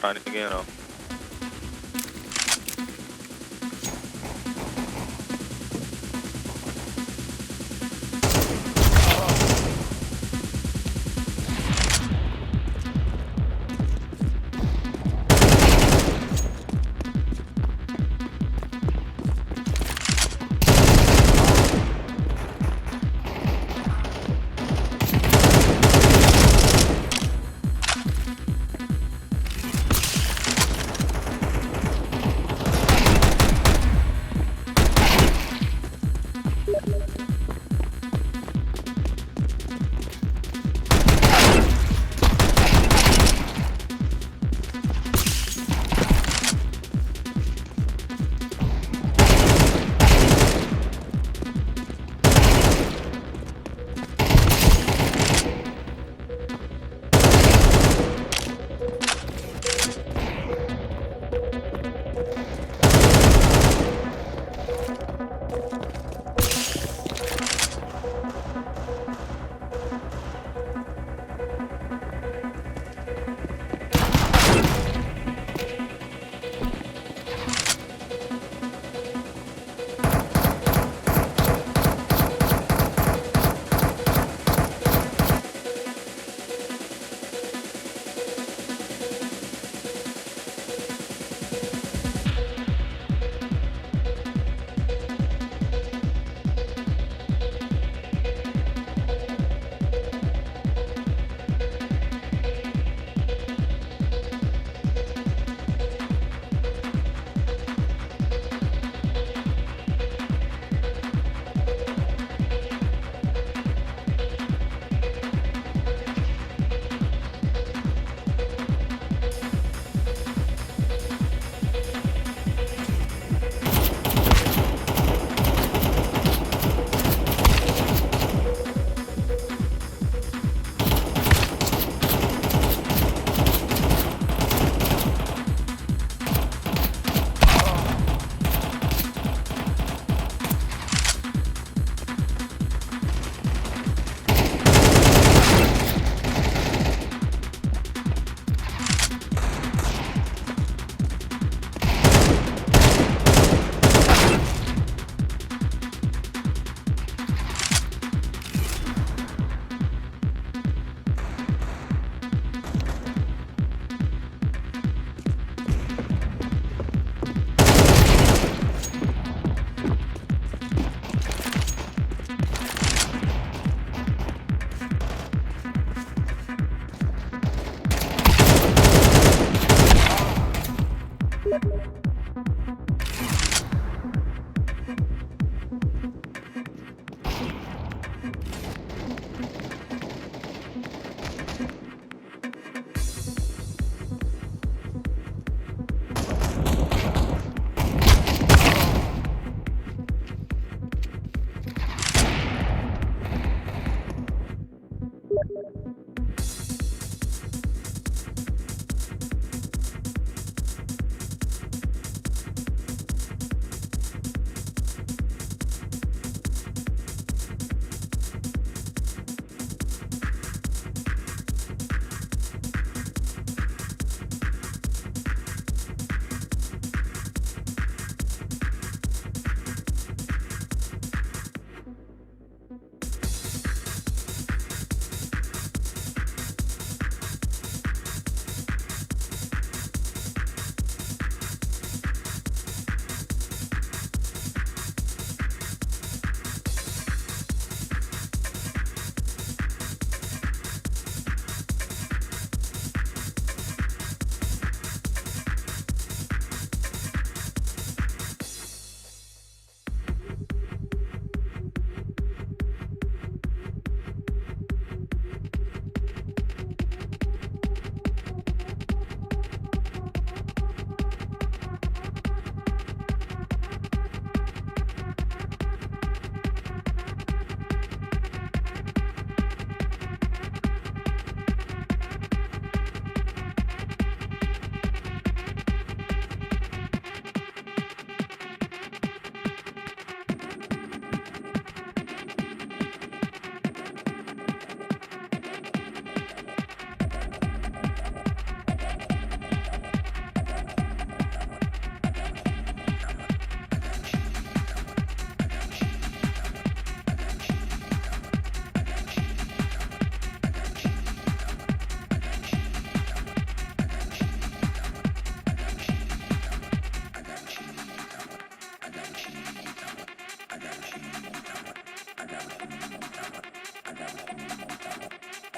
Trying it again, oh.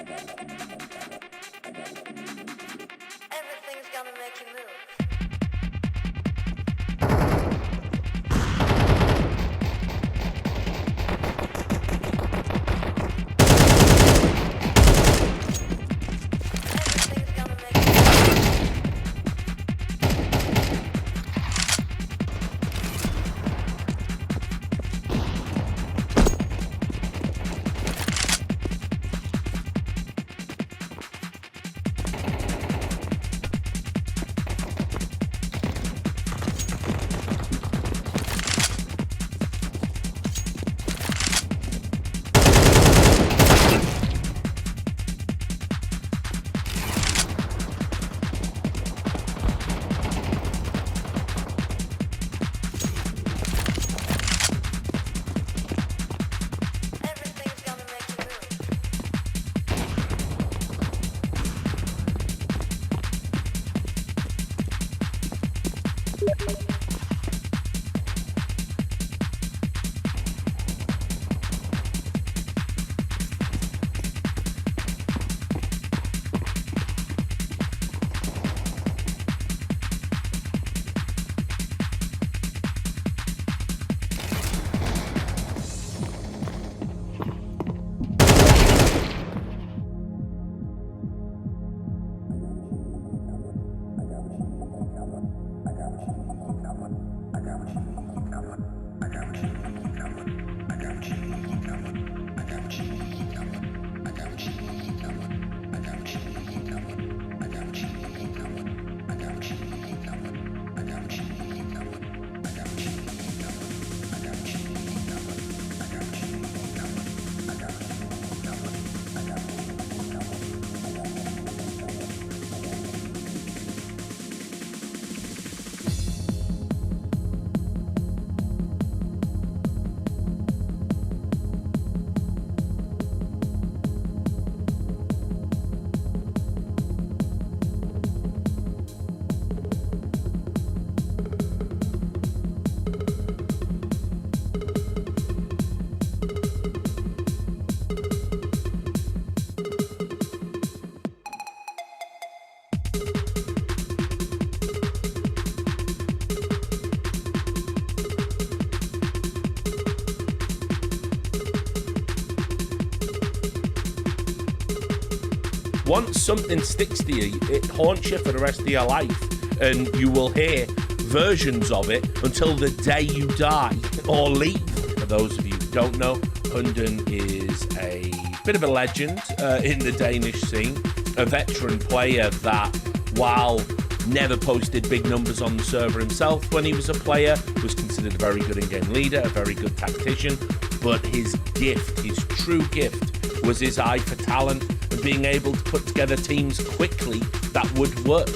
Everything's gonna make you move. Everything's gonna make you Everything's gonna make you move. Once something sticks to you, it haunts you for the rest of your life, and you will hear versions of it until the day you die or leave. For those of you who don't know, Hunden is a bit of a legend in the Danish scene, a veteran player that, while never posted big numbers on the server himself when he was a player, was considered a very good in-game leader, a very good tactician, but his gift, his true gift, was his eye for talent and being able to put together teams quickly that would work.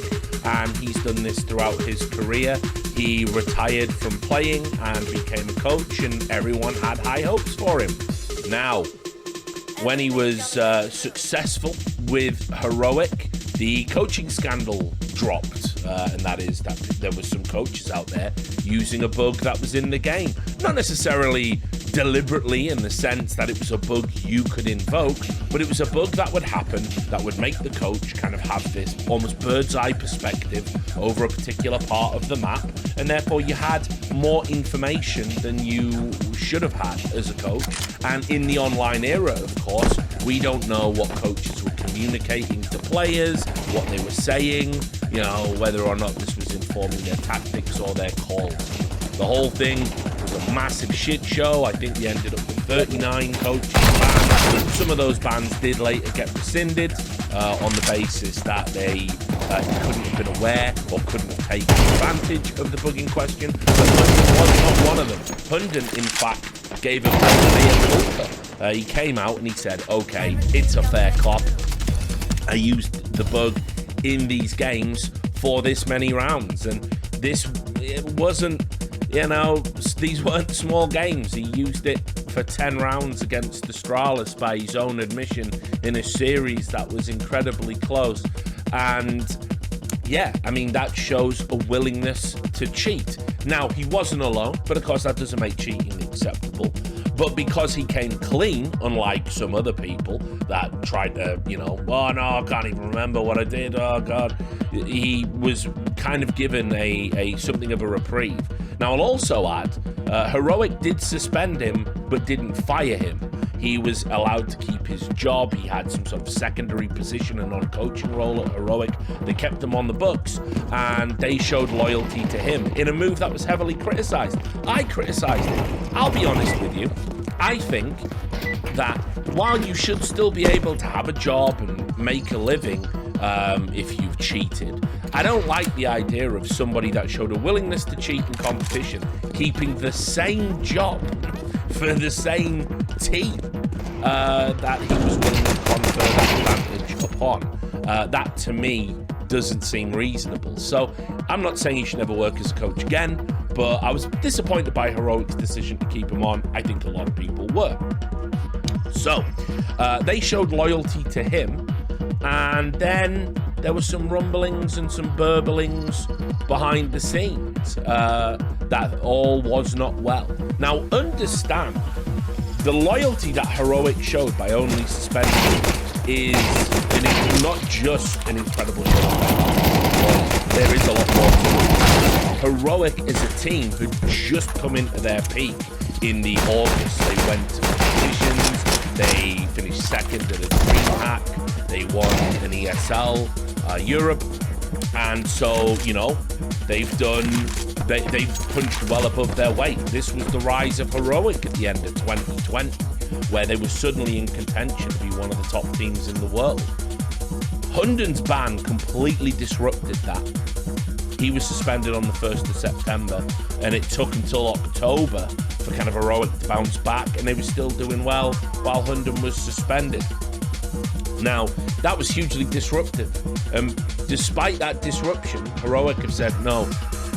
And he's done this throughout his career. He retired from playing and became a coach, and everyone had high hopes for him. Now, when he was successful with Heroic, the coaching scandal dropped, and that is that there was some coaches out there using a bug that was in the game. Not necessarily deliberately in the sense that it was a bug you could invoke, but it was a bug that would happen that would make the coach kind of have this almost bird's eye perspective over a particular part of the map, and therefore you had more information than you should have had as a coach. And in the online era, of course, we don't know what coaches were communicating to players, what they were saying, you know, whether or not this was informing their tactics or their calls. The whole thing was a massive shit show. I think we ended up with 39 coaches banned. Some of those bans did later get rescinded on the basis that they couldn't have been aware or couldn't have taken advantage of the bug in question. But Hunden was not one of them. Hunden, in fact, gave a culpa. He came out and he said, okay, it's a fair cop. I used the bug in these games for this many rounds, and it wasn't, you know, these weren't small games. He used it for 10 rounds against Astralis by his own admission in a series that was incredibly close. And yeah, I mean, that shows a willingness to cheat. Now, he wasn't alone, but of course that doesn't make cheating acceptable. But because he came clean, unlike some other people that tried to, oh no, I can't even remember what I did. Oh God, he was kind of given a something of a reprieve. Now I'll also add, Heroic did suspend him, but didn't fire him. He was allowed to keep his job. He had some sort of secondary position and non-coaching role at Heroic. They kept him on the books, and they showed loyalty to him in a move that was heavily criticized. I criticized it. I'll be honest with you. I think that while you should still be able to have a job and make a living if you've cheated, I don't like the idea of somebody that showed a willingness to cheat in competition keeping the same job for the same team that he was willing to confer that advantage upon. That to me doesn't seem reasonable. So I'm not saying he should never work as a coach again, but I was disappointed by Heroic's decision to keep him on. I think a lot of people were. So they showed loyalty to him, and then there were some rumblings and some burblings behind the scenes that all was not well. Now, understand, the loyalty that Heroic showed by only suspending him is not just an incredible show. There is a lot more to it. Heroic is a team who just come into their peak in the August. They went to competitions, they finished second at a DreamHack, they won an ESL Europe, and so they've punched well above their weight. This was the rise of Heroic at the end of 2020, where they were suddenly in contention to be one of the top teams in the world. Hundon's ban completely disrupted that. He was suspended on the 1st of September, and it took until October for kind of Heroic to bounce back, and they were still doing well while Hundon was suspended. Now, that was hugely disruptive. Despite that disruption, Heroic have said, no,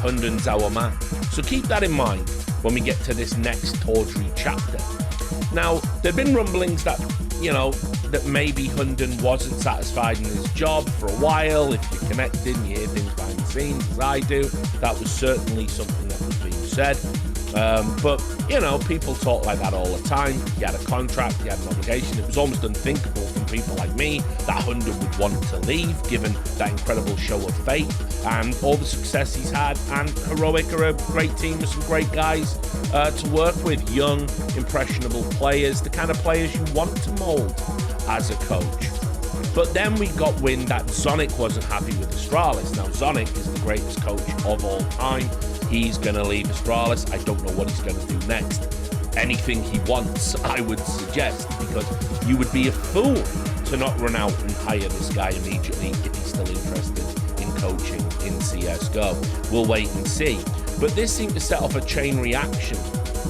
Hundon's our man. So keep that in mind when we get to this next tawdry chapter. Now, there have been rumblings that, that maybe Hundon wasn't satisfied in his job for a while. If you're connected and you hear things behind the scenes, as I do, that was certainly something that was being said. But people talk like that all the time. He had a contract, he had an obligation. It was almost unthinkable from people like me that Hundon would want to leave, given that incredible show of faith and all the success he's had. And Heroic are a great team with some great guys to work with, young, impressionable players, the kind of players you want to mold as a coach. But then we got wind that Zonic wasn't happy with Astralis. Now, Zonic is the greatest coach of all time. He's going to leave Astralis. I don't know what he's going to do next. Anything he wants, I would suggest, because you would be a fool to not run out and hire this guy immediately if he's still interested in coaching in CSGO. We'll wait and see. But this seemed to set off a chain reaction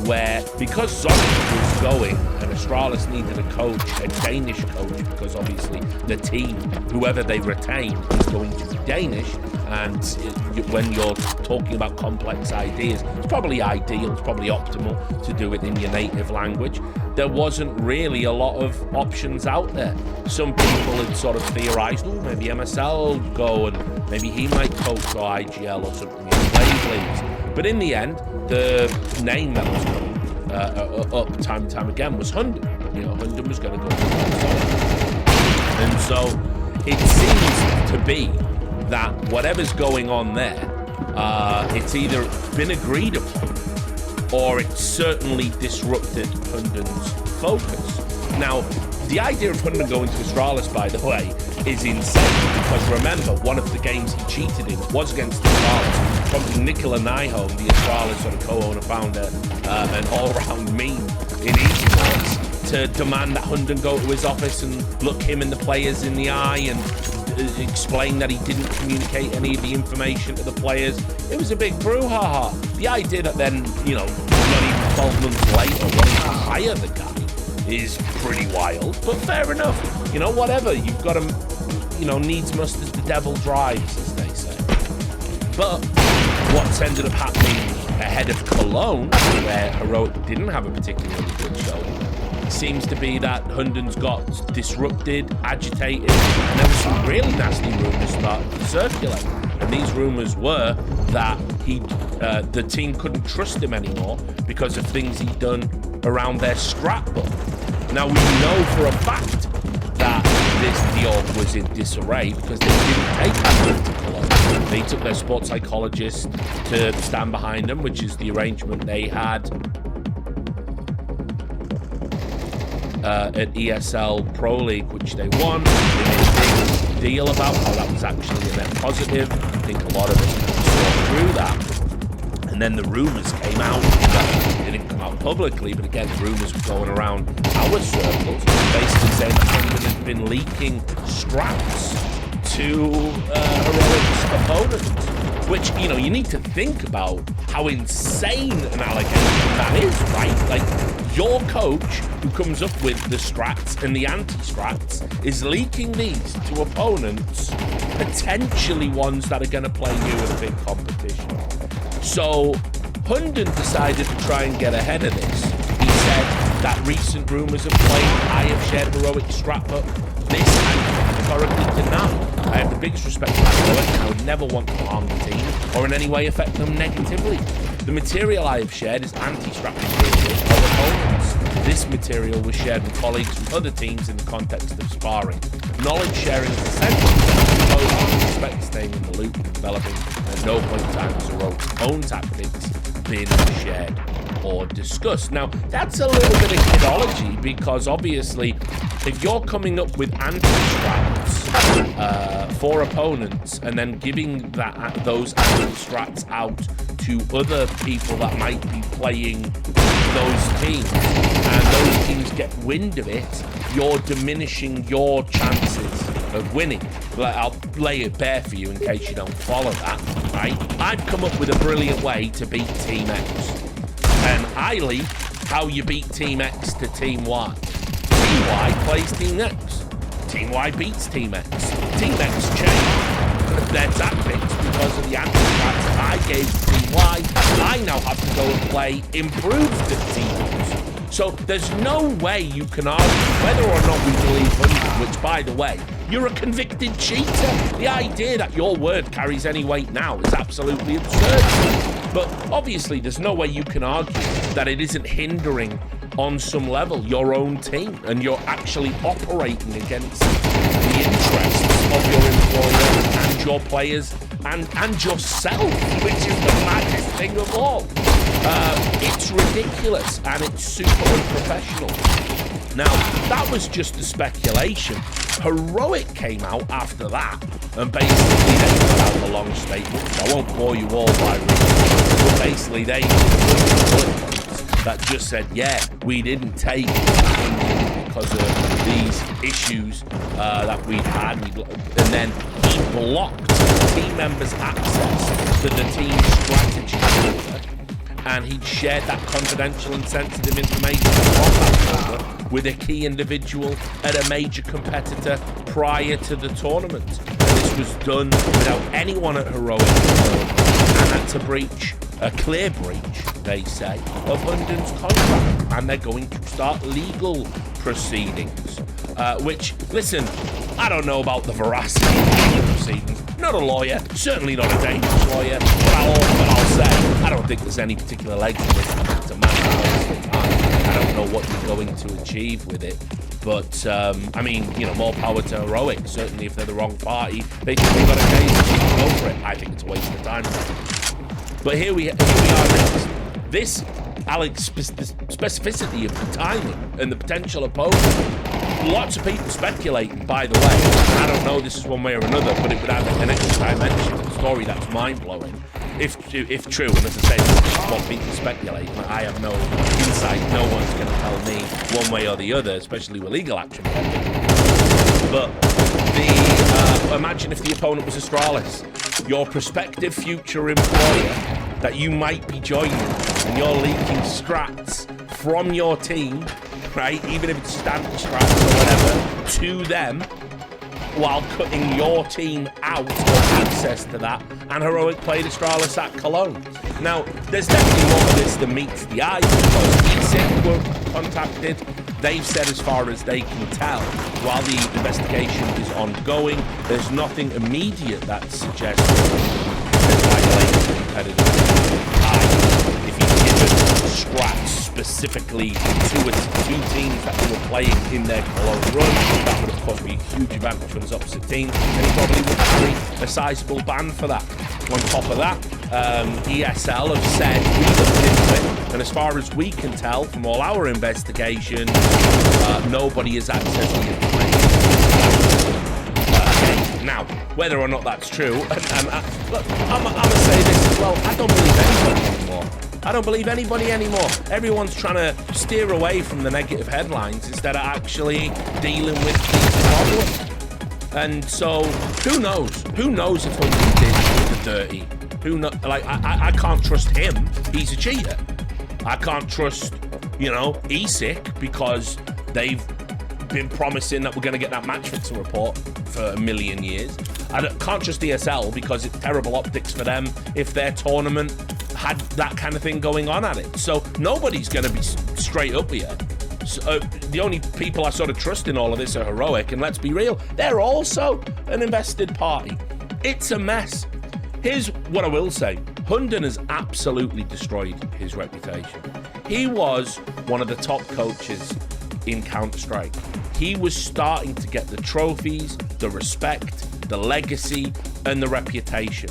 where, because Zonic was going and Astralis needed a coach, a Danish coach, because obviously the team, whoever they retain, is going to be Danish. And when you're talking about complex ideas, it's probably ideal, it's probably optimal to do it in your native language. There wasn't really a lot of options out there. Some people had sort of theorized, maybe MSL would go and maybe he might coach or IGL or something in Slave Leagues. But in the end, the name that was coming up time and time again was Hundon. Hundon was going to go to and so it seems to be that whatever's going on there, it's either been agreed upon or it certainly disrupted Hundon's focus. Now, the idea of Hundon going to Astralis, by the way, is insane, because remember, one of the games he cheated in was against Astralis. Probably Nicola Nyholm, the Astralis sort of co-owner, founder, an all-round meme in esports, to demand that Hundon go to his office and look him and the players in the eye and explain that he didn't communicate any of the information to the players. It was a big brouhaha. The idea that then, not even 12 months later, wanting to hire the guy is pretty wild, but fair enough. Whatever. You've got to, needs must as the devil drives, as they say. But what's ended up happening ahead of Cologne, where Heroic didn't have a particularly good showing, seems to be that Hundon's got disrupted, agitated, and there were some really nasty rumours starting to circulate. And these rumours were that the team couldn't trust him anymore because of things he'd done around their scrapbook. Now, we know for a fact that the org was in disarray because they didn't take that to Cologne. They took their sports psychologist to stand behind them, which is the arrangement they had at ESL Pro League, which they won. They made a big deal about how that was actually a net positive. I think a lot of us saw through that. And then the rumors came out. They didn't come out publicly, but again, the rumors were going around our circles, basically saying that London had been leaking scraps to Heroic's opponents. Which, you know, you need to think about how insane an allegation that is, right? Like, your coach, who comes up with the strats and the anti-strats, is leaking these to opponents, potentially ones that are going to play you in a big competition. So, Hunden decided to try and get ahead of this. He said that recent rumours of playing I have shared Heroic scrapbook. This I categorically deny. I have the biggest respect for Heroic, and I would never want to harm the team or in any way affect them negatively. The material I have shared is anti-strap material for opponents. This material was shared with colleagues from other teams in the context of sparring. Knowledge sharing is essential. I respect staying in the loop and developing. At no point in time has Heroic's own tactics been shared or discussed. Now, that's a little bit of kidology because obviously, if you're coming up with anti-strats for opponents and then giving those anti-strats out to other people that might be playing those teams, and those teams get wind of it, you're diminishing your chances of winning. I'll lay it bare for you in case you don't follow that, right? I've come up with a brilliant way to beat Team X. And I leak how you beat Team X to Team Y. Team Y plays Team X. Team Y beats Team X. Team X changed their tactics because of the anti-strats I gave to Team Y. I now have to go and play improved teams. So there's no way you can argue whether or not we believe Hunden, which, by the way, you're a convicted cheater. The idea that your word carries any weight now is absolutely absurd. But obviously, there's no way you can argue that it isn't hindering on some level your own team and you're actually operating against the interests of your employer and your players and yourself, which is the maddest thing of all. It's ridiculous and it's super unprofessional. Now, that was just the speculation. Heroic came out after that and basically they put out the long statement. I won't bore you all by reading, but basically they that just said, yeah, we didn't take because of these issues that we'd had, and then he blocked team members' access to the team strategy folder, and he'd shared that confidential and sensitive information from that folder with a key individual at a major competitor prior to the tournament. And this was done without anyone at Heroic and that's a breach, a clear breach, they say, of Hunden's contract, and they're going to start legal proceedings. Which, listen, I don't know about the veracity of legal proceedings. Not a lawyer, certainly not a dangerous lawyer, but I'll say, I don't think there's any particular legs in this. It's a matter of time. I don't know what you're going to achieve with it. But, I mean, you know, more power to Heroic. Certainly, if they're the wrong party, they think they've got a case, go for it. I think it's a waste of time. But here we are next. This, Alex, the specificity of the timing and the potential opponent. Lots of people speculating, by the way, and I don't know this is one way or another, but it would add an extra dimension to the story that's mind-blowing. If true, and as I say, this is what people speculate. I have no insight. No one's going to tell me one way or the other, especially with legal action. But imagine if the opponent was Astralis, your prospective future employer that you might be joining, and you're leaking strats from your team, right, even if it's standard strats or whatever, to them, while cutting your team out of access to that, and Heroic played Astralis at Cologne. Now, there's definitely more of this than meets the eye, because ESIC were contacted. They've said as far as they can tell, while the investigation is ongoing, there's nothing immediate that suggests there's violations of competitive rights if he's given strats specifically two teams that they were playing in their Cologne run. That would, of course, be a huge advantage for his opposite team, and he probably would carry a sizable ban for that. On top of that, ESL have said we looked into it, and as far as we can tell from all our investigation, nobody has accessed the information. Now, whether or not that's true, and look, I'm going to say this as well, I don't believe anybody anymore. I don't believe anybody anymore. Everyone's trying to steer away from the negative headlines instead of actually dealing with the problem. And so, who knows? Who knows if Hunden did the dirty? Who know? Like, I can't trust him. He's a cheater. I can't trust, ESIC because they've been promising that we're going to get that match fixing report for a million years. I can't trust ESL because it's terrible optics for them if their tournament had that kind of thing going on at it. So nobody's going to be straight up here. So, the only people I sort of trust in all of this are Heroic, and let's be real, they're also an invested party. It's a mess. Here's what I will say. Hunden has absolutely destroyed his reputation. He was one of the top coaches in Counter-Strike. He was starting to get the trophies, the respect, the legacy, and the reputation.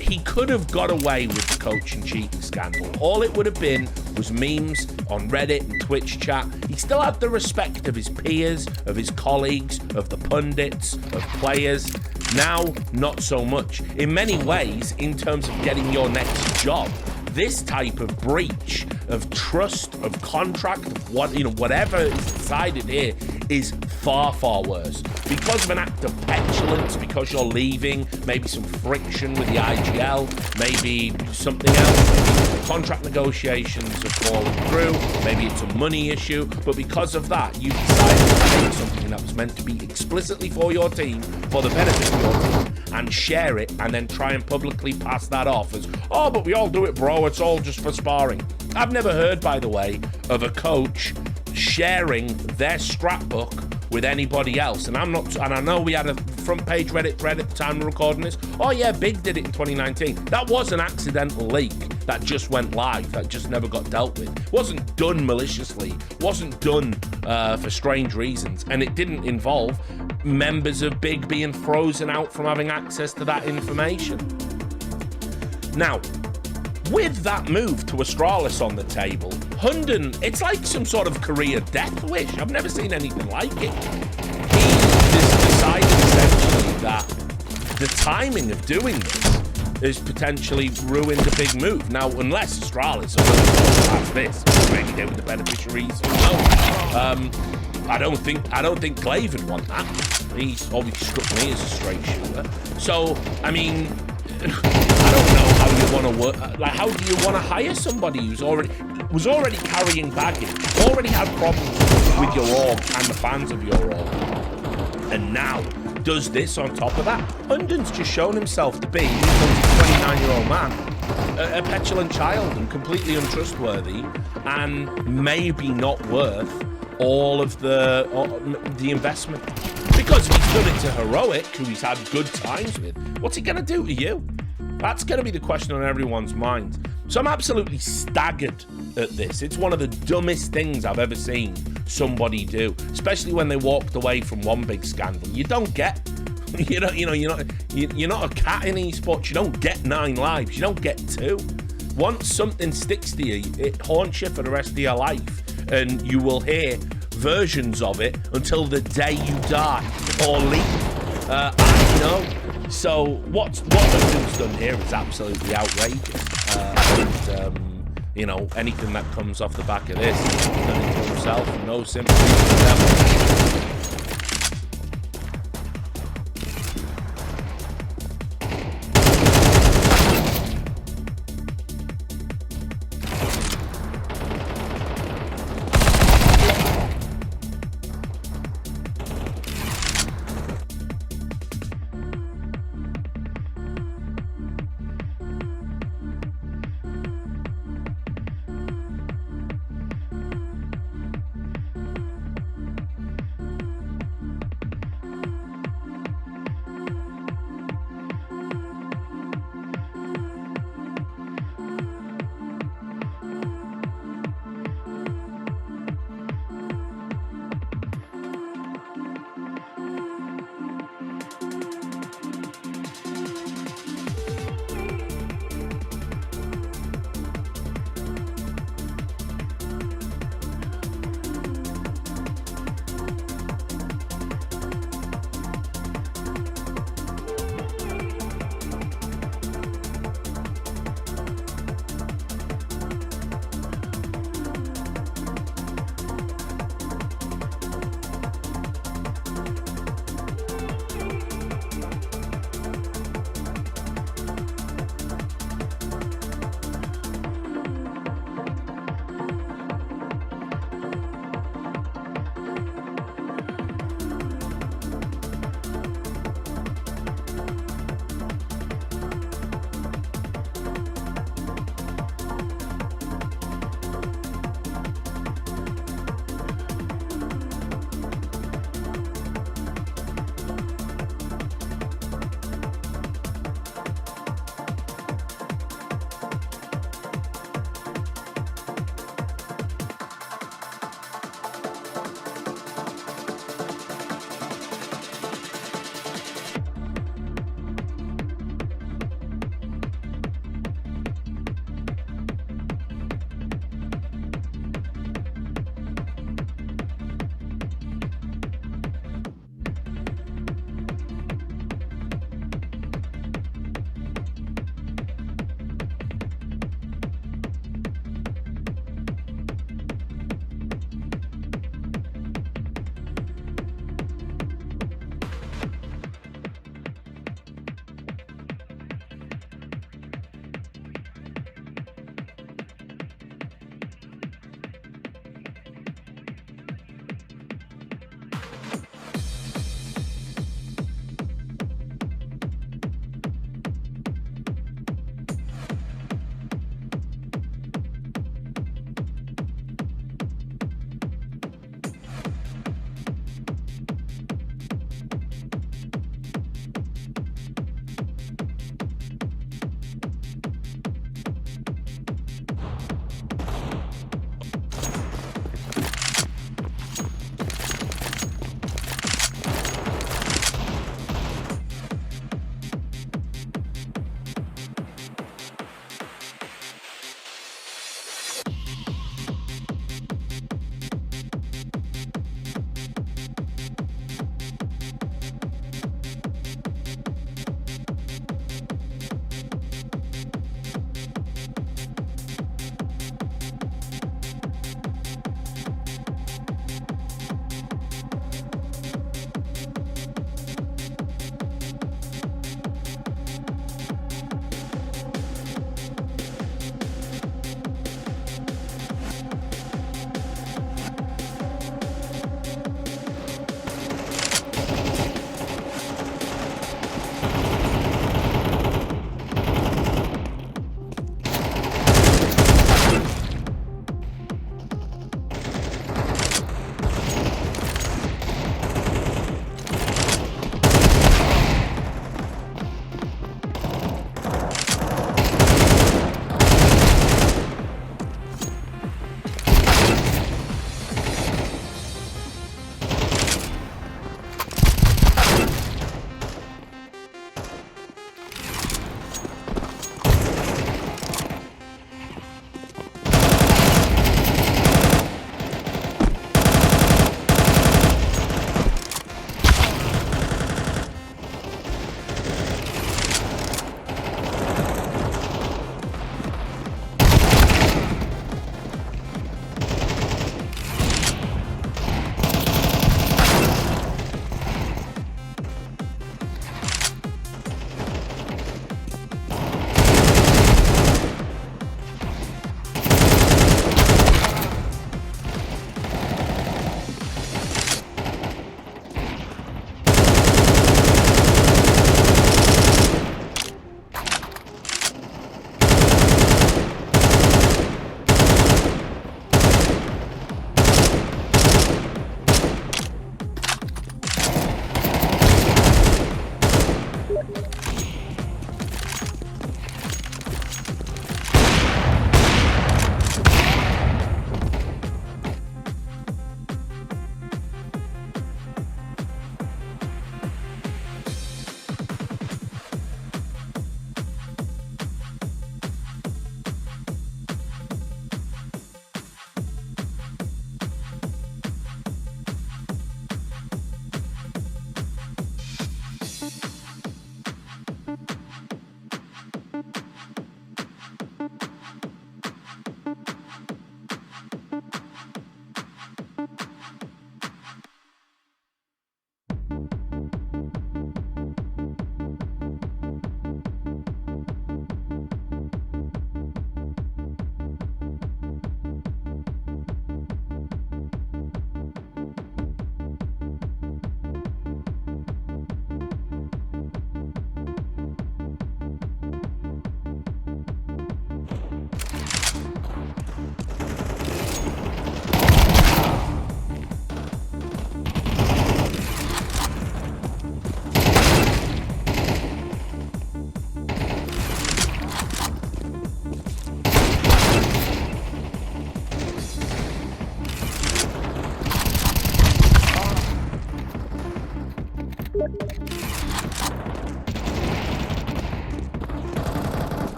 He could have got away with the coaching cheating scandal. All it would have been was memes on Reddit and Twitch chat. He still had the respect of his peers, of his colleagues, of the pundits, of players. Now, not so much. In many ways, in terms of getting your next job, this type of breach of trust, of contract, of whatever is decided here is far, far worse. Because of an act of petulance, because you're leaving, maybe some friction with the IGL, maybe something else, maybe contract negotiations have fallen through, maybe it's a money issue, but because of that, you decided to take something that was meant to be explicitly for your team, for the benefit of your team, and share it, and then try and publicly pass that off as, oh, but we all do it, bro, it's all just for sparring. I've never heard, by the way, of a coach sharing their scrapbook with anybody else. And I know we had a front page Reddit thread at the time of recording this. Oh yeah, Big did it in 2019. That was an accidental leak that just went live, that just never got dealt with. It wasn't done maliciously, wasn't done for strange reasons, and it didn't involve members of Big being frozen out from having access to that information. Now, with that move to Astralis on the table, Hunden, it's like some sort of career death wish. I've never seen anything like it. He has decided essentially that the timing of doing this has potentially ruined a big move. Now, unless Astralis are going to pass this, maybe they were the beneficiaries. I don't think Glaive would want that. He's obviously struck me as a straight shooter. So, I mean, I don't know how you want to work. Like, how do you want to hire somebody who's already carrying baggage, already had problems with your org and the fans of your org, and now does this on top of that? Hunden's just shown himself to be, even though he's a 29-year-old man, a petulant child and completely untrustworthy, and maybe not worth all of the investment. Because if he's done it to Heroic, who he's had good times with, what's he going to do to you? That's going to be the question on everyone's mind. So I'm absolutely staggered at this. It's one of the dumbest things I've ever seen somebody do, especially when they walked away from one big scandal. You don't get, you're not a cat in esports. You don't get 9 lives. You don't get 2. Once something sticks to you, it haunts you for the rest of your life, and you will hear versions of it until the day you die or leave. I know. So what Hunden's done here is absolutely outrageous. Anything that comes off the back of this, he's done it to himself. No sympathy for the devil.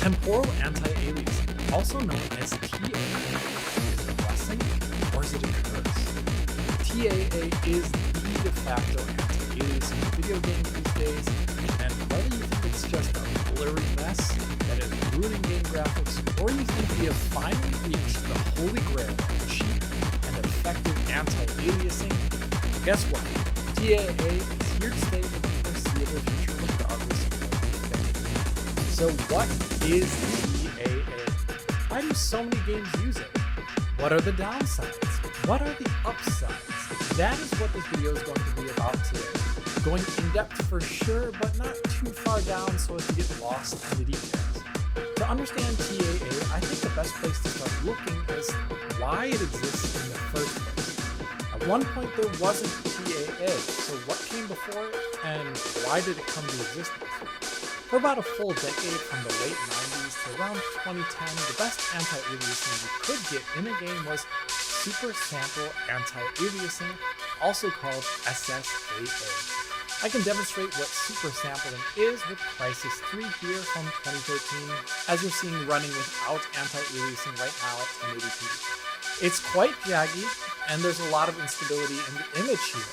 Temporal anti-aliasing, also known as TAA, is it a blessing or is it a curse? TAA is the de facto anti-aliasing video game these days, and whether you think it's just a blurry mess that is ruining game graphics, or you think we have finally reached the holy grail of cheap and effective anti-aliasing, guess what? TAA is here to stay for the foreseeable future regardless of what you think. So what is TAA? Why do so many games use it? What are the downsides? What are the upsides? That is what this video is going to be about today. Going in depth for sure, but not too far down so as to get lost in the details. To understand TAA, I think the best place to start looking is why it exists in the first place. At one point there wasn't TAA, so what came before it and why did it come to existence? For about a full decade from the late 90s to around 2010, the best anti-aliasing you could get in a game was Super Sample Anti-Aliasing, also called SSAA. I can demonstrate what super sampling is with Crysis 3 here from 2013, as you're seeing running without anti-aliasing right now at 1080p. It's quite jaggy, and there's a lot of instability in the image here,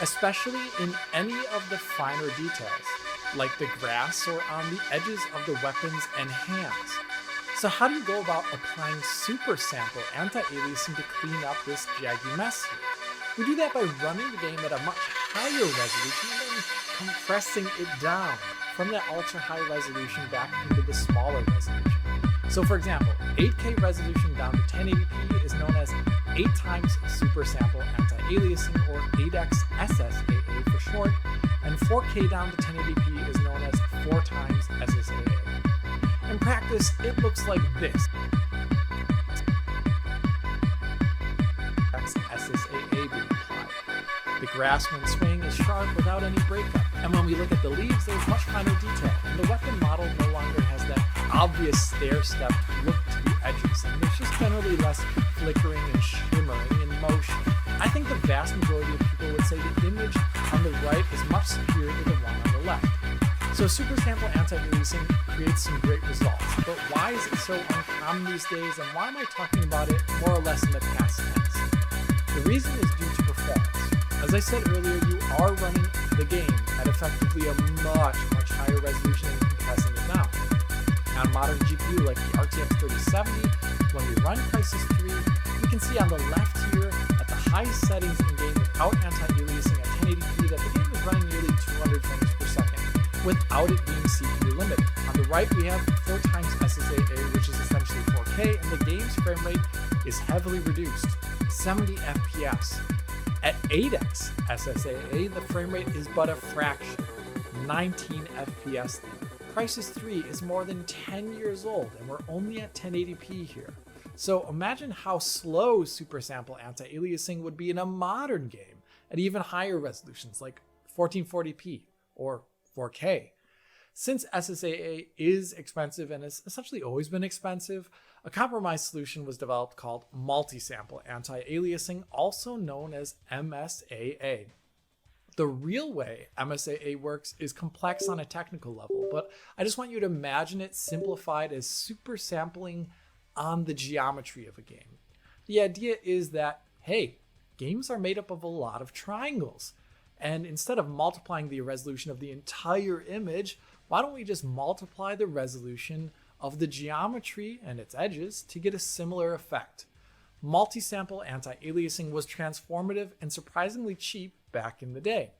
especially in any of the finer details, like the grass or on the edges of the weapons and hands. So how do you go about applying super sample anti-aliasing to clean up this jaggy mess here? We do that by running the game at a much higher resolution and then compressing it down from that ultra high resolution back into the smaller resolution. So for example, 8K resolution down to 1080p is known as 8 times super sample anti-aliasing, or 8x SSAA for short, and 4K down to 1080p is known as 4 times SSAA. In practice, it looks like this. SSAA being applied. The grass when swinging is sharp without any breakup, and when we look at the leaves, there's much finer detail, and the weapon model no longer has that obvious stair-stepped look to the edges, and there's just generally less flickering and shimmering in motion. I think the vast majority of people would say the image on the right is much superior to the one on the left. So super sample anti-aliasing creates some great results, but why is it so uncommon these days, and why am I talking about it more or less in the past tense? The reason is due to performance. As I said earlier, you are running the game at effectively a much higher resolution and compressing it down. On a modern GPU like the RTX 3070, when we run Crysis 3, you can see on the left here at the highest settings in game without anti-aliasing at 1080p that the game is running nearly 200 frames per second without it being CPU limited. On the right we have 4 times SSAA, which is essentially 4K, and the game's frame rate is heavily reduced, 70 FPS. At 8x SSAA, the frame rate is but a fraction, 19 FPS. Crysis 3 is more than 10 years old, and we're only at 1080p here. So imagine how slow super sample anti-aliasing would be in a modern game at even higher resolutions like 1440p or 4K. Since SSAA is expensive and has essentially always been expensive, a compromise solution was developed called multi-sample anti-aliasing, also known as MSAA. The real way MSAA works is complex on a technical level, but I just want you to imagine it simplified as super sampling on the geometry of a game. The idea is that, hey, games are made up of a lot of triangles, and instead of multiplying the resolution of the entire image, why don't we just multiply the resolution of the geometry and its edges to get a similar effect? Multi-sample anti-aliasing was transformative and surprisingly cheap back in the day.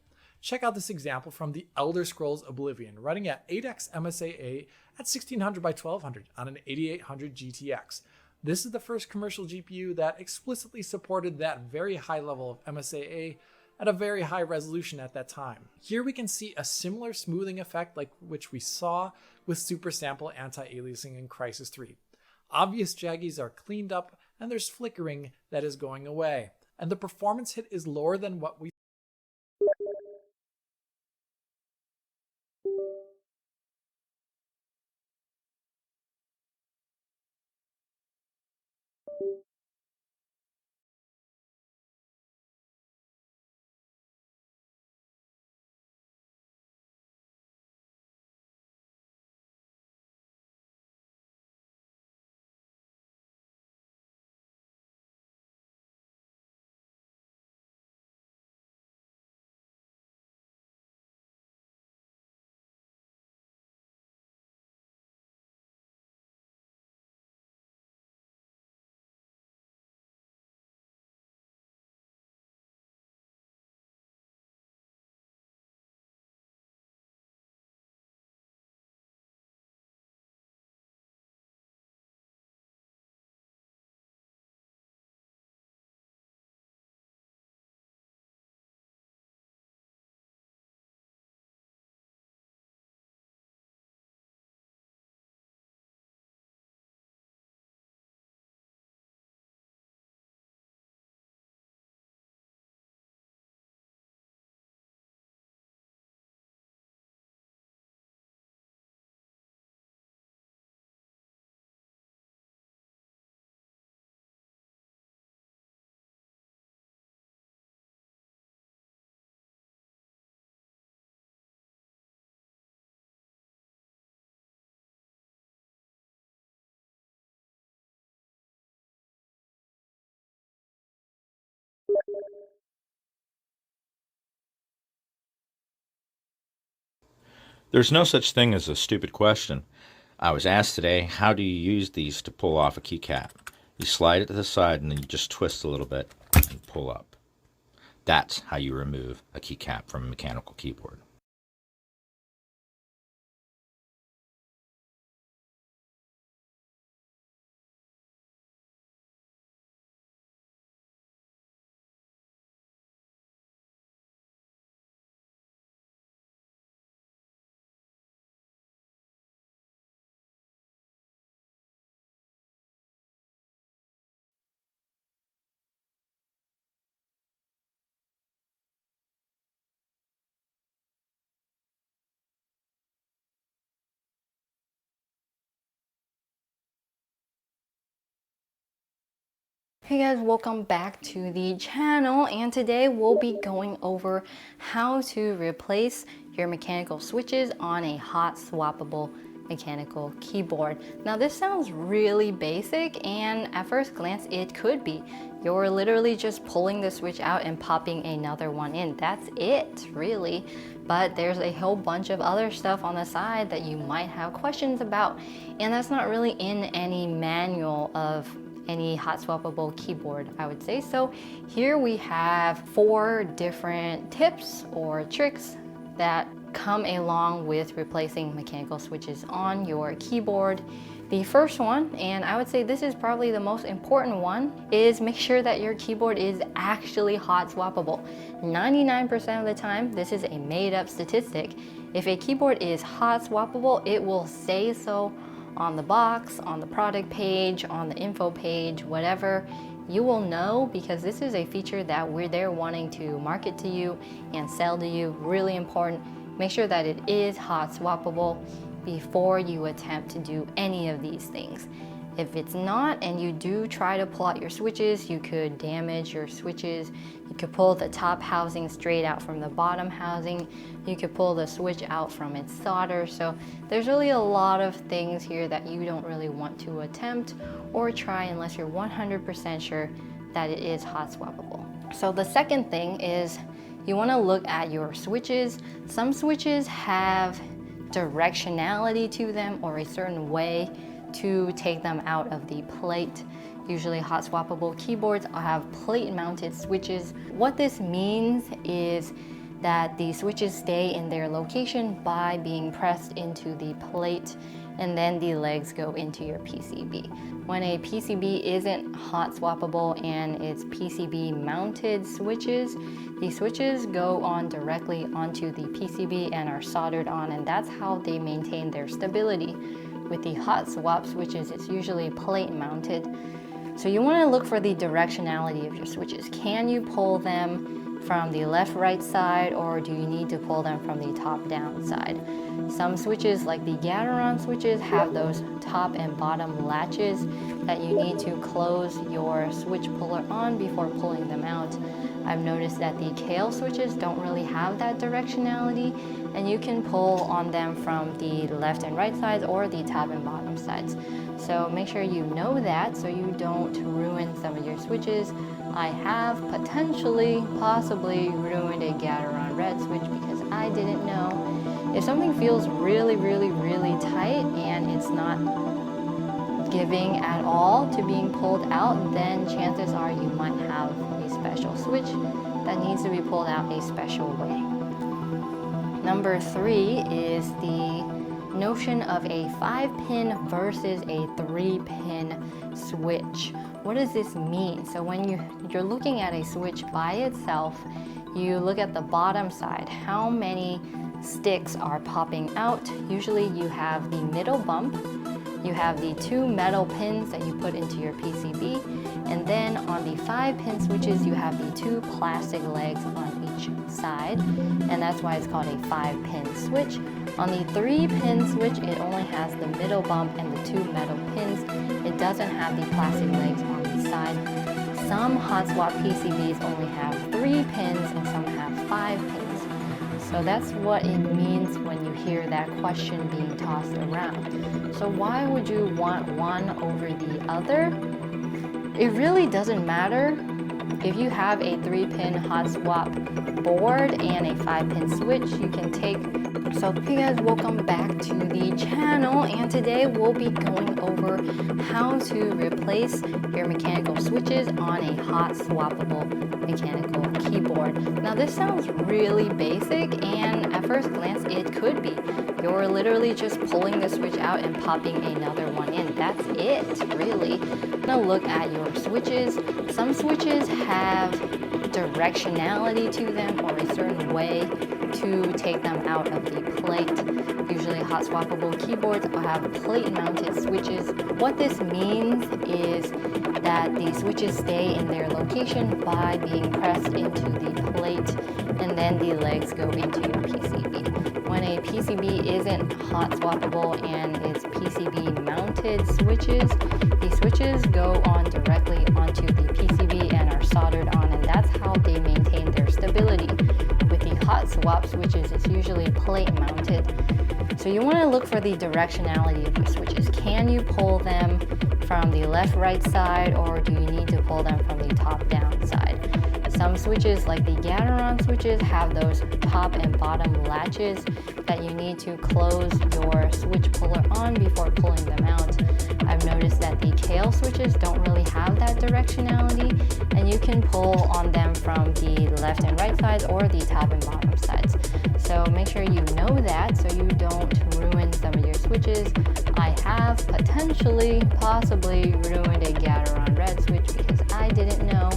Check out this example from the Elder Scrolls Oblivion, running at 8x MSAA at 1600 by 1200 on an 8800 GTX. This is the first commercial GPU that explicitly supported that very high level of MSAA at a very high resolution at that time. Here we can see a similar smoothing effect like which we saw with super sample anti-aliasing in Crysis 3. Obvious jaggies are cleaned up and there's flickering that is going away, and the performance hit is lower than what we There's no such thing as a stupid question. I was asked today, how do you use these to pull off a keycap? You slide it to the side and then you just twist a little bit and pull up. That's how you remove a keycap from a mechanical keyboard. Hey guys, welcome back to the channel, and today we'll be going over how to replace your mechanical switches on a hot swappable mechanical keyboard. Now this sounds really basic, and at first glance it could be. You're literally just pulling the switch out and popping another one in. That's it, really. But there's a whole bunch of other stuff on the side that you might have questions about, and that's not really in any manual of any hot swappable keyboard, I would say. So here we have 4 different tips or tricks that come along with replacing mechanical switches on your keyboard. The first one, and I would say this is probably the most important one, is make sure that your keyboard is actually hot swappable. 99% of the time, this is a made-up statistic. If a keyboard is hot swappable, it will say so on the box, on the product page, on the info page, whatever. You will know, because this is a feature that we're there wanting to market to you and sell to you. Really important. Make sure that it is hot swappable before you attempt to do any of these things. If it's not, and you do try to pull out your switches, you could damage your switches. You could pull the top housing straight out from the bottom housing. You could pull the switch out from its solder. So there's really a lot of things here that you don't really want to attempt or try unless you're 100% sure that it is hot swappable. So the second thing is you want to look at your switches. Some switches have directionality to them, or a certain way to take them out of the plate. Usually hot swappable keyboards have plate mounted switches. What this means is that the switches stay in their location by being pressed into the plate, and then the legs go into your PCB. When a PCB isn't hot swappable and it's PCB mounted switches, the switches go on directly onto the PCB and are soldered on, and that's how they maintain their stability. With the hot swap switches, it's usually plate mounted. So you want to look for the directionality of your switches. Can you pull them from the left-right side, or do you need to pull them from the top-down side? Some switches, like the Gateron switches, have those top and bottom latches that you need to close your switch puller on before pulling them out. I've noticed that the Kailh switches don't really have that directionality, and you can pull on them from the left and right sides or the top and bottom sides. So make sure you know that so you don't ruin some of your switches. I have possibly ruined a Gateron red switch because I didn't know. If something feels really tight and it's not giving at all to being pulled out, then chances are you might have a special switch that needs to be pulled out a special way. Number 3 is the notion of a 5-pin versus a 3-pin switch. What does this mean? So when you're looking at a switch by itself, you look at the bottom side. How many sticks are popping out? Usually you have the middle bump, you have the 2 metal pins that you put into your PCB, and then on the 5-pin switches you have the 2 plastic legs on each side, and that's why it's called a 5-pin switch. On the 3-pin switch, it only has the middle bump and the 2 metal pins. It doesn't have the plastic legs on the side. Some hot swap PCBs only have 3 pins and some have 5 pins. So that's what it means when you hear that question being tossed around. So why would you want one over the other? It really doesn't matter. If you have a 3-pin hot swap board and a 5-pin switch, you can take So hey guys, welcome back to the channel, and today we'll be going over how to replace your mechanical switches on a hot swappable mechanical keyboard. Now this sounds really basic, and at first glance it could be. You're literally just pulling the switch out and popping another one in. That's it, really. Now look at your switches. Some switches have directionality to them, or a certain way to take them out of the plate. Usually hot swappable keyboards have plate mounted switches. What this means is that the switches stay in their location by being pressed into the plate, and then the legs go into your PCB. When a PCB isn't hot swappable and it's PCB mounted switches, the switches go on directly onto the PCB and are soldered on, and that's how they maintain their stability. With the hot swap switches, it's usually plate mounted. So you want to look for the directionality of your switches. Can you pull them from the left-right side, or do you need to pull them from the top-down side? Some switches, like the Gateron switches, have those top and bottom latches that you need to close your switch puller on before pulling them out. I've noticed that the Kailh switches don't really have that directionality, and you can pull on them from the left and right sides or the top and bottom sides. So make sure you know that so you don't ruin some of your switches. I have possibly ruined a Gateron red switch because I didn't know.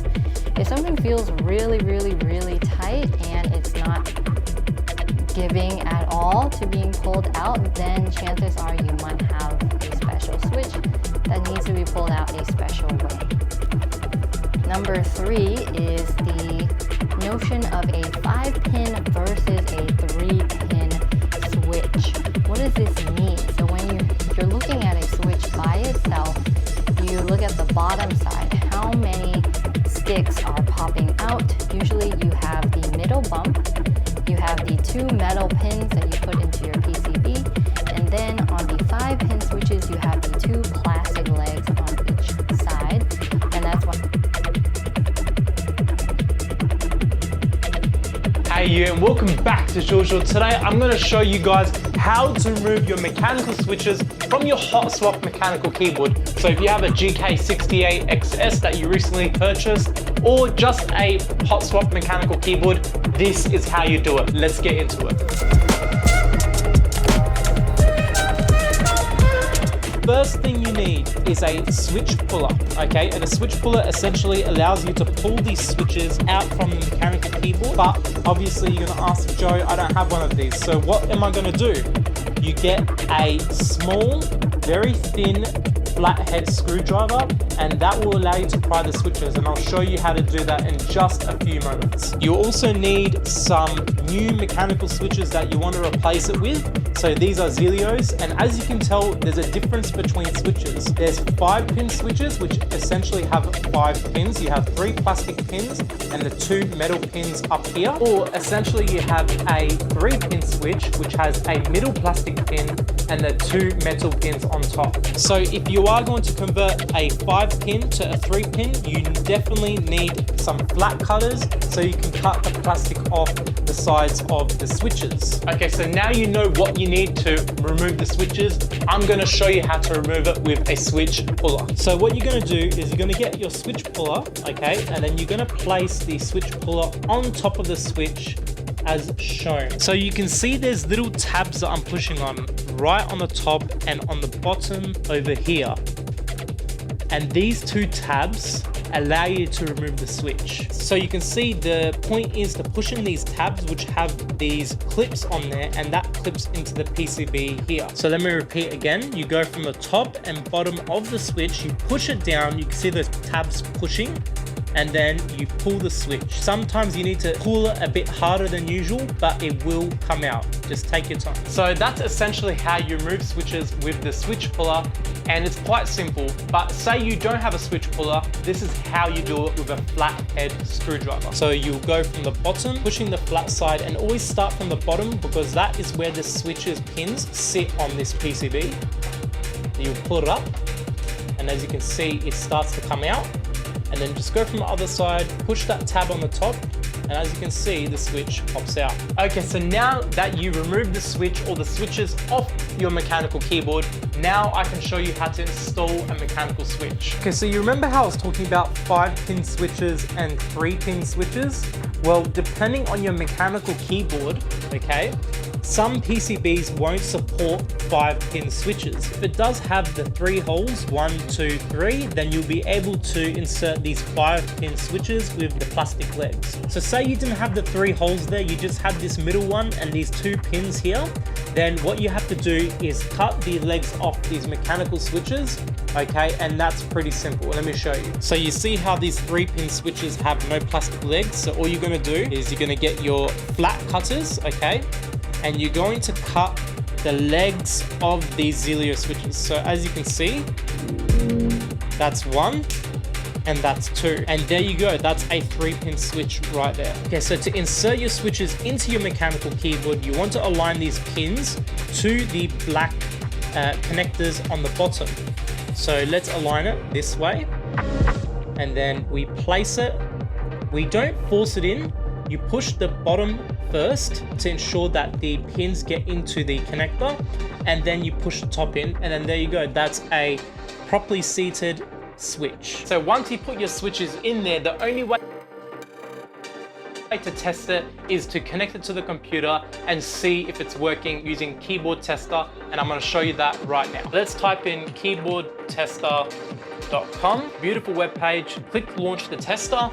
If something feels really tight and it's not giving at all to being pulled out, then chances are you might have a special switch that needs to be pulled out a special way. Number 3 is the notion of a 5-pin versus a 3-pin switch. What does this mean? So when you're looking at a switch by itself, you look at the bottom side. How many sticks are popping out? Usually you have the middle bump, you have the 2 metal pins that you put into your PCB, and then on the 5-pin switches you have the 2 plastic legs on each side, and that's what. Hey you, and welcome back to Jojo. Today I'm going to show you guys how to remove your mechanical switches from your hot swap mechanical keyboard. So if you have a GK68XS that you recently purchased, or just a hot swap mechanical keyboard, this is how you do it. Let's get into it. First thing you need is a switch puller, okay? And a switch puller essentially allows you to pull these switches out from the mechanical keyboard, but obviously you're gonna ask, Joe, I don't have one of these. So what am I gonna do? You get a small, very thin, flathead screwdriver, and that will allow you to pry the switches, and I'll show you how to do that in just a few moments. You also need some new mechanical switches that you want to replace it with. So these are Zelios, and as you can tell, there's a difference between switches. There's 5-pin switches, which essentially have 5 pins. You have 3 plastic pins and the 2 metal pins up here. Or essentially you have a 3-pin switch, which has a middle plastic pin and the 2 metal pins on top. So if you are going to convert a 5-pin to a 3-pin, you definitely need some flat cutters so you can cut the plastic off the sides of the switches. Okay, so now you know what you need to remove the switches. I'm going to show you how to remove it with a switch puller. So what you're going to do is you're going to get your switch puller, okay, and then you're going to place the switch puller on top of the switch as shown. So you can see there's little tabs that I'm pushing on right on the top and on the bottom over here. And these 2 tabs allow you to remove the switch. So you can see the point is to push in these tabs, which have these clips on there, and that clips into the PCB here. So let me repeat again. You go from the top and bottom of the switch, you push it down, you can see those tabs pushing, and then you pull the switch. Sometimes you need to pull it a bit harder than usual, but it will come out. Just take your time. So that's essentially how you remove switches with the switch puller, and it's quite simple. But say you don't have a switch puller, this is how you do it with a flathead screwdriver. So you'll go from the bottom, pushing the flat side, and always start from the bottom because that is where the switches pins sit on this PCB. You'll pull it up, and as you can see, it starts to come out. And then just go from the other side, push that tab on the top, and as you can see, the switch pops out. Okay, so now that you remove the switch or the switches off your mechanical keyboard, now I can show you how to install a mechanical switch. Okay, so you remember how I was talking about 5-pin switches and 3-pin switches? Well, depending on your mechanical keyboard, okay, some PCBs won't support 5-pin switches. If it does have the 3 holes, 1, 2, 3, then you'll be able to insert these 5-pin switches with the plastic legs. So say you didn't have the 3 holes there, you just had this middle one and these 2 pins here, then what you have to do is cut the legs off these mechanical switches, okay, and that's pretty simple. Let me show you. So you see how these 3-pin switches have no plastic legs, so all you're gonna do is you're gonna get your flat cutters, okay, and you're going to cut the legs of these Zelio switches. So as you can see, that's 1 and that's 2. And there you go, that's a 3-pin switch right there. Okay, so to insert your switches into your mechanical keyboard, you want to align these pins to the black connectors on the bottom. So let's align it this way, and then we place it. We don't force it in, you push the bottom first to ensure that the pins get into the connector, and then you push the top in, and then there you go, that's a properly seated switch. So once you put your switches in there, the only way to test it is to connect it to the computer and see if it's working using Keyboard Tester, and I'm going to show you that right now. Let's type in keyboardtester.com, beautiful web page, click launch the tester,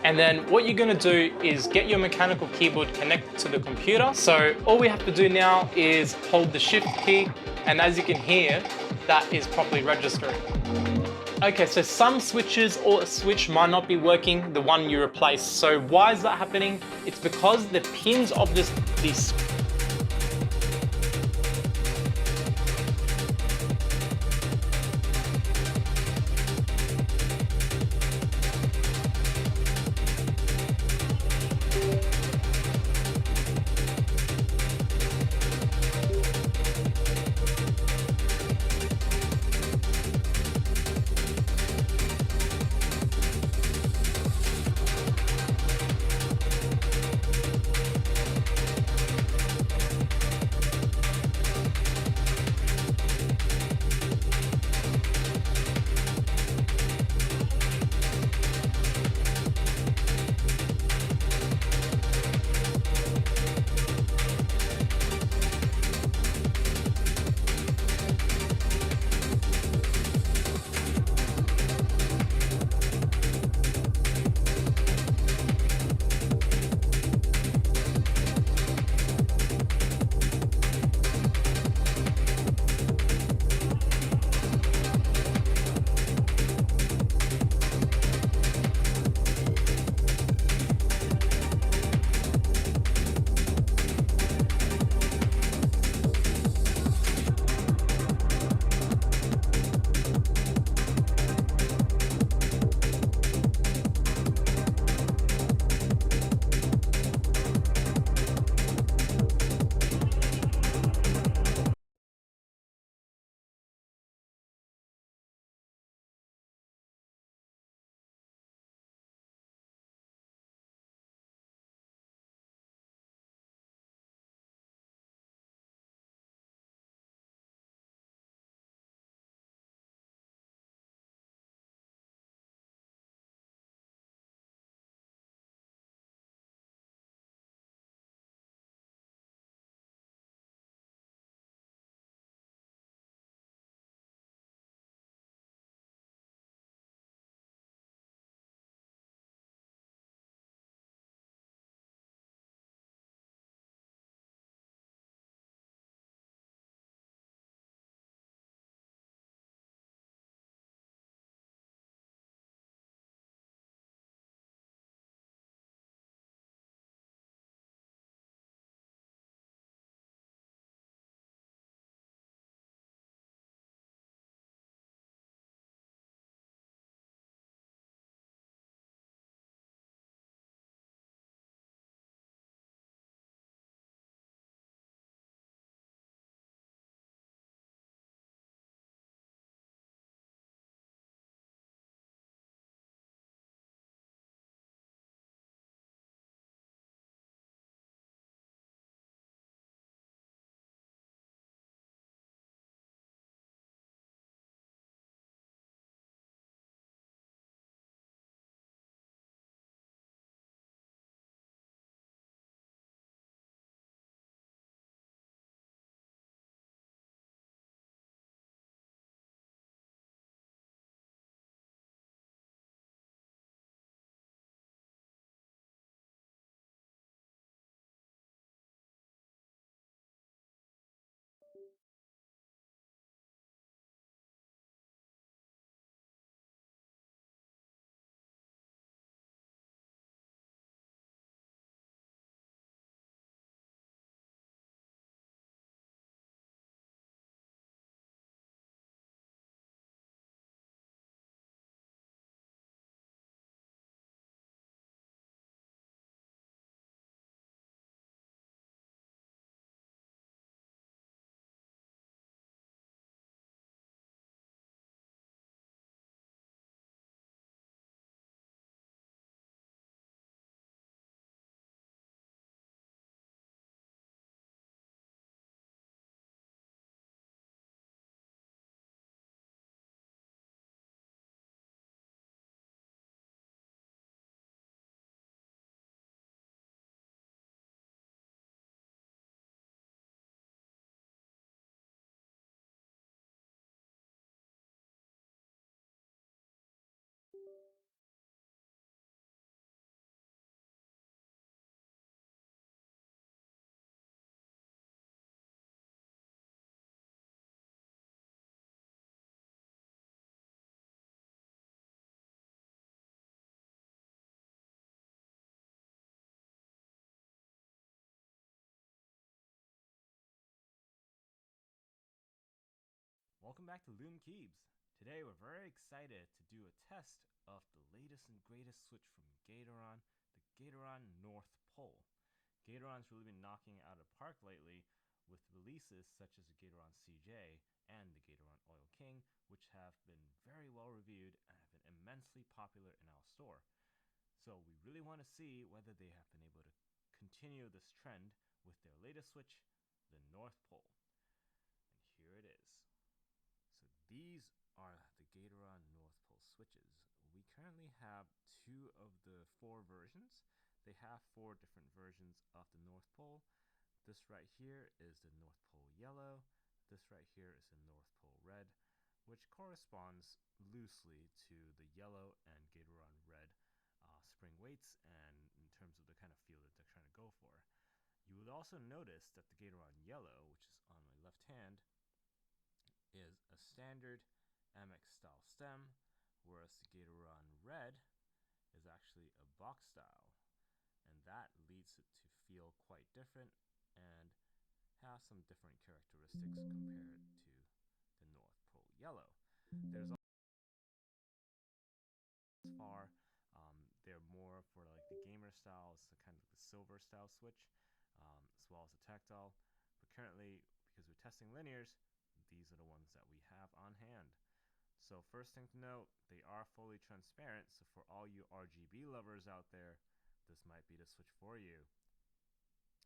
and then what you're going to do is get your mechanical keyboard connected to the computer. So all we have to do now is hold the shift key, and as you can hear, that is properly registering. Okay, so some switches or a switch might not be working, the one you replaced. So why is that happening? It's because the pins of these welcome back to Loom Keebs. Today we're very excited to do a test of the latest and greatest switch from Gateron, the Gateron North Pole. Gateron's really been knocking it out of the park lately with releases such as the Gateron CJ and the Gateron Oil King, which have been very well reviewed and have been immensely popular in our store. So we really want to see whether they have been able to continue this trend with their latest switch, the North Pole. And here it is. So these are the Gateron North Pole switches. We currently have 2 of the 4 versions. They have 4 different versions of the North Pole. This right here is the North Pole Yellow. This right here is the North Pole Red, which corresponds loosely to the Yellow and Gateron Red spring weights and in terms of the kind of feel that they're trying to go for. You would also notice that the Gateron Yellow, which is on my left hand, is a standard MX style stem, whereas the Gateron Red is actually a box style, and that leads it to feel quite different and has some different characteristics compared to the North Pole Yellow. There's as far they're more for like the gamer style, it's kind of like the silver style switch, as well as the tactile. But currently, because we're testing linears, these are the ones that we have on hand. So first thing to note, they are fully transparent, so for all you RGB lovers out there, this might be the switch for you.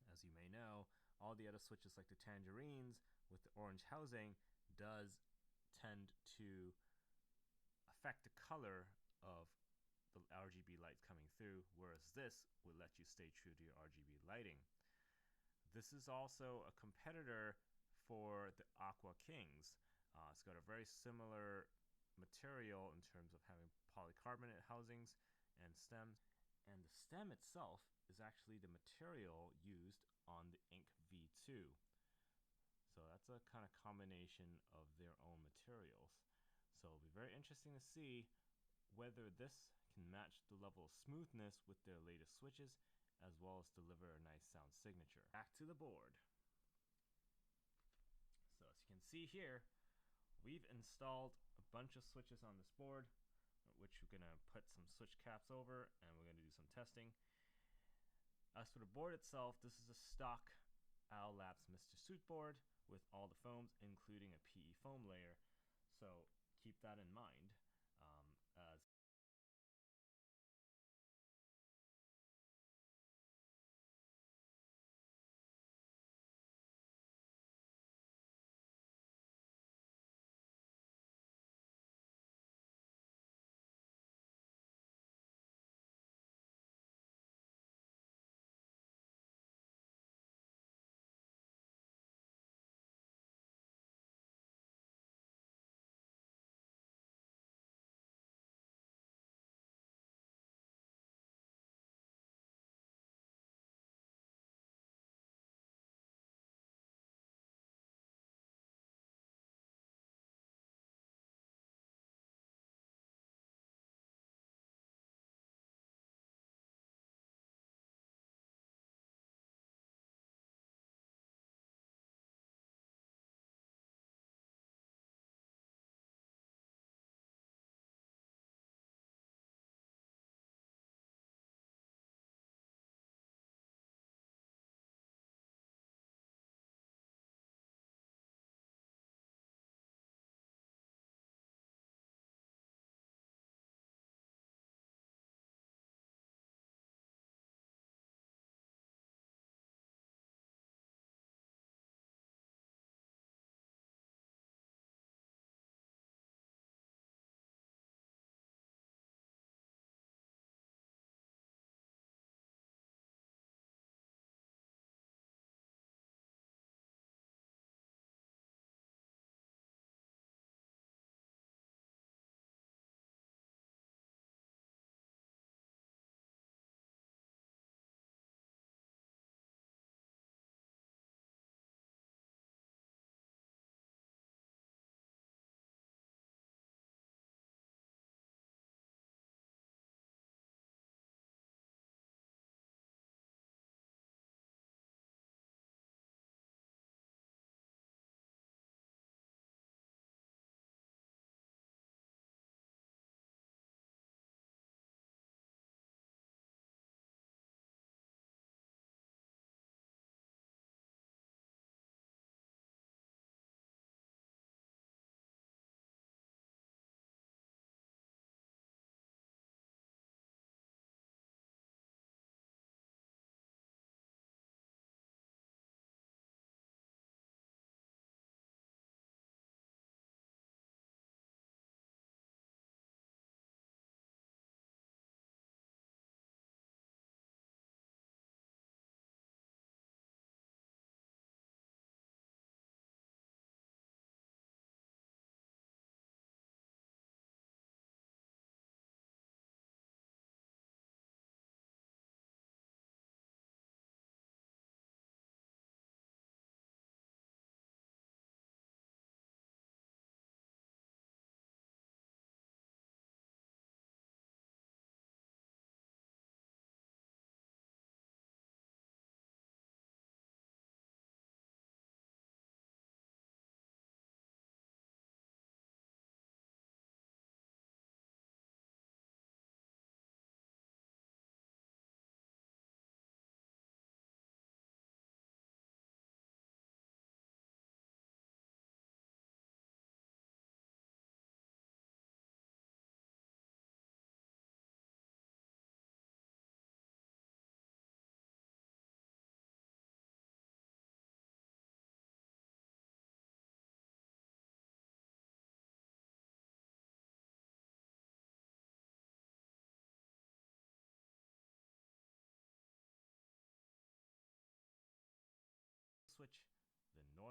As you may know, all the other switches like the tangerines with the orange housing does tend to affect the color of the RGB lights coming through, whereas this will let you stay true to your RGB lighting. This is also a competitor for the Aqua Kings. It's got a very similar material in terms of having polycarbonate housings and stems, and the stem itself is actually the material used on the Ink V2. So that's a kind of combination of their own materials. So it'll be very interesting to see whether this can match the level of smoothness with their latest switches, as well as deliver a nice sound signature. Back to the board. So as you can see here, we've installed a bunch of switches on this board, which we're gonna put some switch caps over, and we're gonna do some testing. As for the board itself, this is a stock Owl Labs Mr. Suit board with all the foams, including a PE foam layer. So keep that in mind. As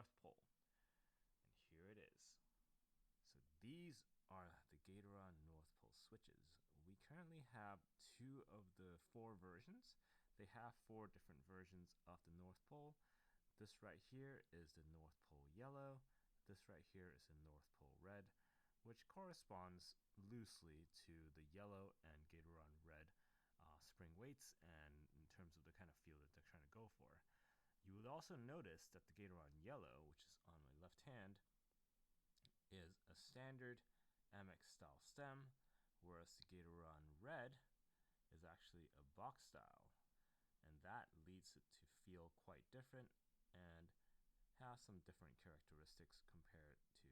North Pole. And here it is. So these are the Gatoron North Pole switches. We currently have 2 of the 4 versions. They have 4 different versions of the North Pole. This right here is the North Pole Yellow. This right here is the North Pole Red, which corresponds loosely to the yellow and Gatoron Red spring weights, and in terms of the kind of feel that they're trying to go for. You would also notice that the Gatoron Yellow, which is on my left hand, is a standard Amex style stem, whereas the Gatoron Red is actually a box style, and that leads it to feel quite different and has some different characteristics compared to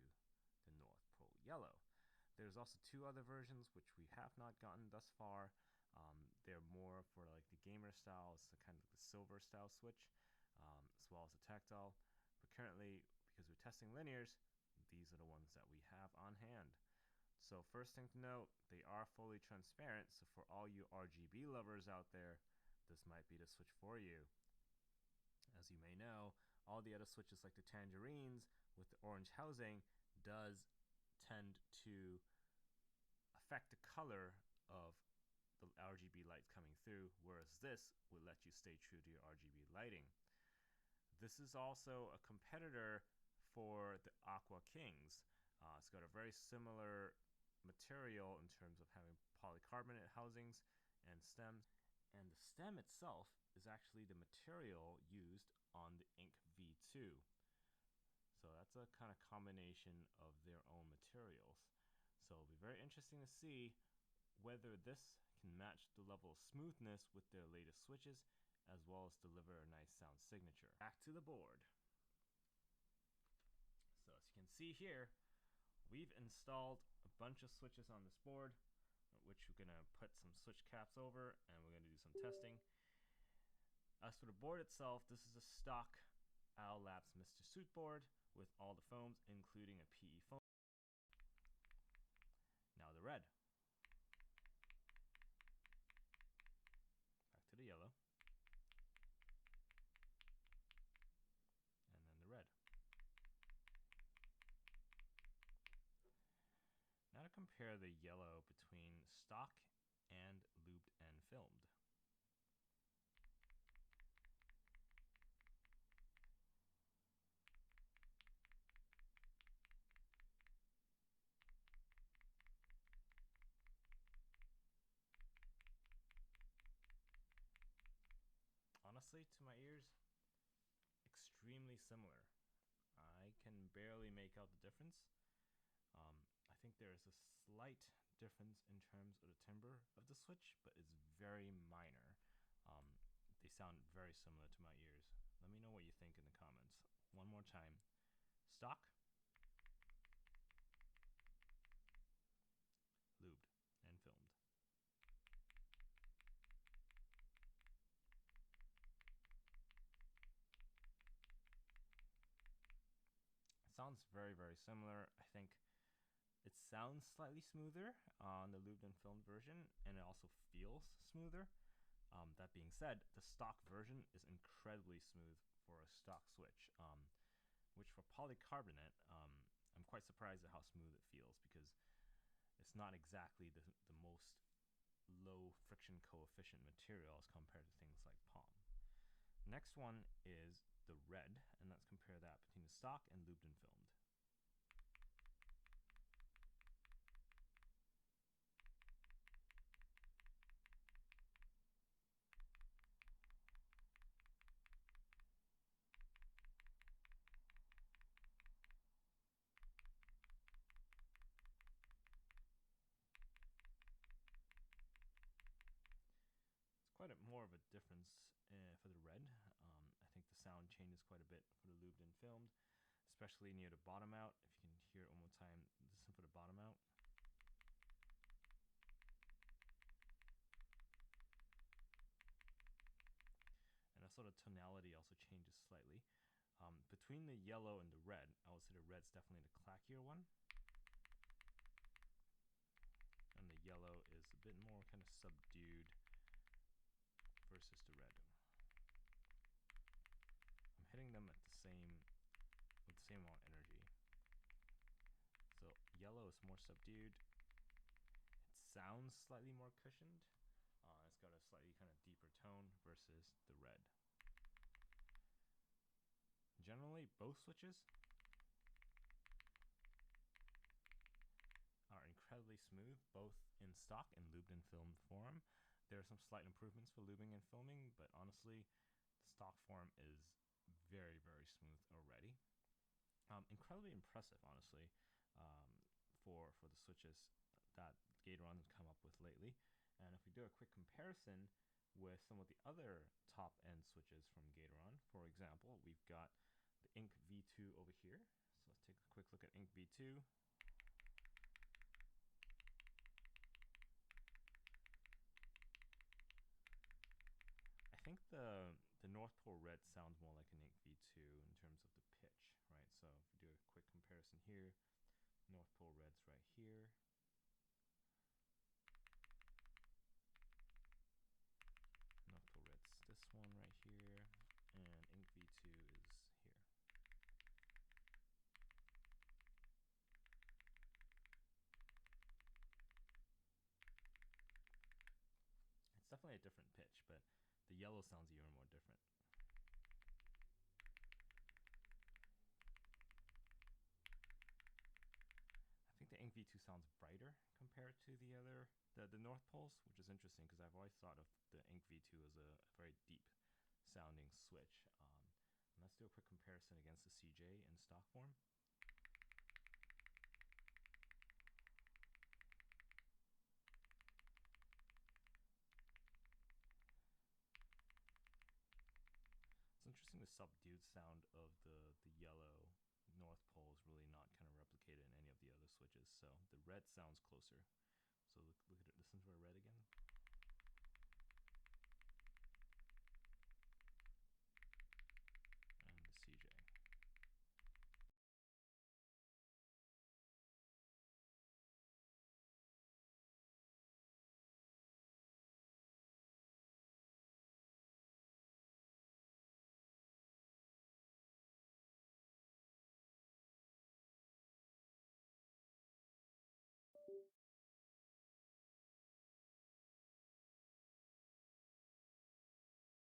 the North Pole Yellow. There's also 2 other versions which we have not gotten thus far. They're more for like the gamer style, it's kind of the silver style switch, as well as the tactile. But currently, because we're testing linears, these are the ones that we have on hand. So first thing to note, they are fully transparent, so for all you RGB lovers out there, this might be the switch for you. As you may know, all the other switches like the tangerines with the orange housing does tend to affect the color of the RGB lights coming through, whereas this will let you stay true to your RGB lighting. This is also a competitor for the Aqua Kings. It's got a very similar material in terms of having polycarbonate housings and stems, and the stem itself is actually the material used on the Ink V2. So that's a kind of combination of their own materials. So it'll be very interesting to see whether this can match the level of smoothness with their latest switches, as well as deliver a nice sound signature. Back to the board. So as you can see here, we've installed a bunch of switches on this board, which we're gonna put some switch caps over, and we're gonna do some testing. As for the board itself, this is a stock Owl Labs Mr. Suit board with all the foams, including a PE foam. Now the red. Back to the yellow. And then the red. Now to compare the yellow between stock and lubed and filmed. Honestly, to my ears, extremely similar. I can barely make out the difference. I think there is a slight difference in terms of the timbre of the switch, but it's very minor. They sound very similar to my ears. Let me know what you think in the comments. One more time. Stock, lubed, and filmed. Sounds very, very similar. I think it sounds slightly smoother on the lubed and filmed version, and it also feels smoother. That being said, the stock version is incredibly smooth for a stock switch, which for polycarbonate, I'm quite surprised at how smooth it feels, because it's not exactly the most low friction coefficient material as compared to things like POM. Next one is the red, and let's compare that between the stock and lubed and filmed. Quite more of a difference for the red. I think the sound changes quite a bit for the lubed and filmed, especially near the bottom out. If you can hear it one more time, listen for the bottom out. And also the tonality also changes slightly. Between the yellow and the red, I would say the red's definitely the clackier one. And the yellow is a bit more kind of subdued versus the red. I'm hitting them at the same same amount of energy. So yellow is more subdued. It sounds slightly more cushioned. It's got a slightly kind of deeper tone versus the red. Generally, both switches are incredibly smooth, both in stock and lubed in film form. There are some slight improvements for lubing and filming, but honestly, the stock form is very, very smooth already. Incredibly impressive, honestly, for the switches that Gatoron has come up with lately. And if we do a quick comparison with some of the other top-end switches from Gatoron, for example, we've got the Ink V2 over here. So let's take a quick look at Ink V2. I think the North Pole Red sounds more like an Ink V2 in terms of the pitch, right? So if we do a quick comparison here, North Pole Red's right here. North Pole Red's this one right here, and Ink V2 is here. It's definitely a different pitch, but the yellow sounds even more different. I think the Ink V2 sounds brighter compared to the other, the North Poles, which is interesting because I've always thought of the Ink V2 as a very deep sounding switch. And let's do a quick comparison against the CJ in stock form. It's interesting, the subdued sound of the yellow North Pole is really not kind of replicated in any of the other switches. So the red sounds closer. So look at it, listen to our red again.